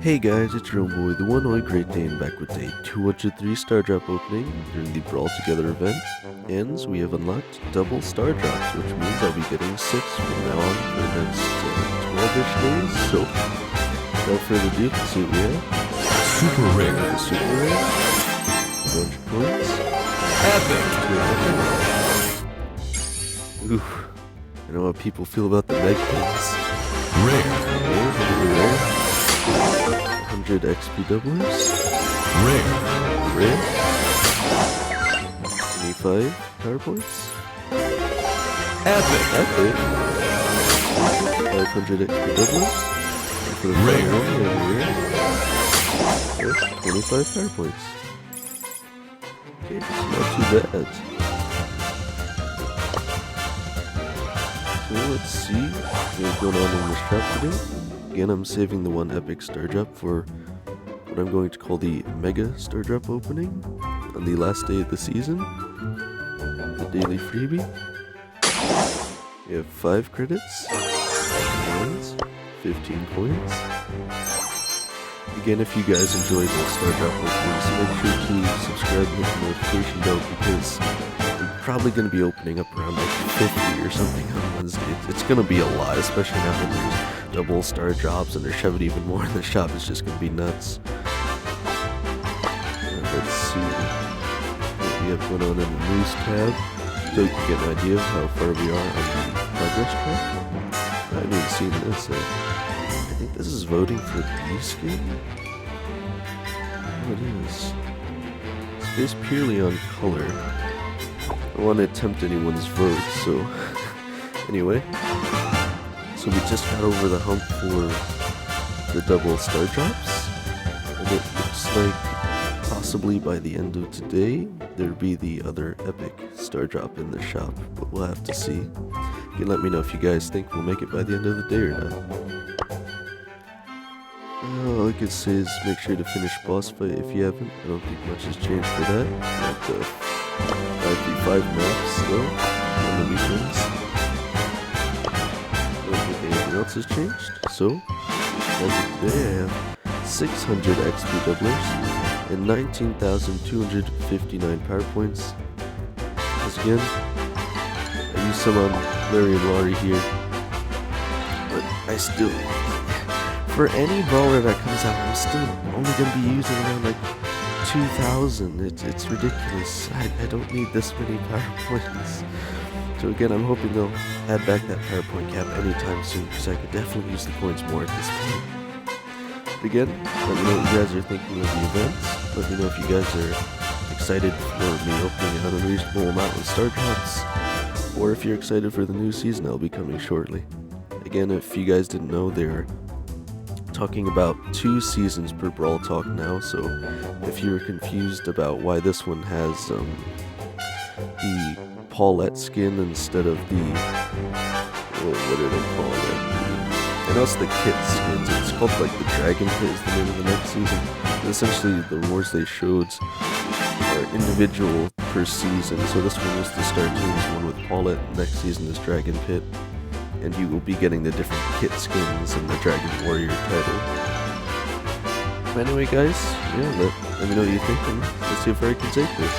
Hey guys, it's your own boy, the one only Great Dane, back with a 203 star drop opening during the Brawl Together event. And we have unlocked double star drops, which means I'll be getting 6 from now on for the next 12-ish days. So, without further ado, let's see what we have. Super rare. The super rare. A bunch of coins. Epic. Ooh, I know how people feel about the meg pins. Rare. Rare. 100 XP doublers. Rare. Rare. 25 power points. Epic. Epic. 500 XP doublers. And for the Rare. final one, we have a rare. 25 power points. Okay, it's not too bad. So let's see what's going on in this trap today. Again, I'm saving the one epic star drop for what I'm going to call the mega star drop opening on the last day of the season. The daily freebie. We have 5 credits, 15 points. Again, if you guys enjoy the star drop openings, make sure to subscribe and hit the notification bell, because I'm probably going to be opening up around like 50 or something on Wednesday. It's going to be a lot, especially now that there's double star drops and they're shoving even more in the shop. It's just going to be nuts. Let's see what we have going on in the news tab, so you can get an idea of how far we are on the progress track. I haven't even seen this. I think this is voting for the new skin. Oh, it is. It's based purely on color. I don't want to tempt anyone's vote, so anyway. So we just got over the hump for the double star drops, and it looks like possibly by the end of today there'll be the other epic star drop in the shop, but we'll have to see. You can let me know if you guys think we'll make it by the end of the day or not. All I can say is make sure to finish boss fight if you haven't. I don't think much has changed for that. Got the 5v5 maps though on the weekends. I don't think anything else has changed. So, as of today, I have 600 XP doublers and 19,259 power points. As again, I used some on Larry and Laurie here, but I still, for any brawler that comes out, I'm still only going to be using around like 2,000. It's ridiculous. I don't need this many power points. So again, I'm hoping they'll add back that power point cap anytime soon, because I could definitely use the coins more at this point. But again, let me know what you guys are thinking of the events. Let me know if you guys are excited for me opening an unreasonable amount of star drops, or if you're excited for the new season that'll be coming shortly. Again, if you guys didn't know, they're talking about 2 seasons per Brawl Talk now, so if you were confused about why this one has the Paulette skin instead of the, what do they call it? I know it's the kit skins. It's called like the Dragon Pit is the name of the next season. But essentially, the rewards they showed are individual per season. So this one was the Star Tunes one with Paulette. Next season is Dragon Pit, and you will be getting the different kit skins and the Dragon Warrior title. But anyway, guys, yeah, let me know what you think, and let's see how far I can take this.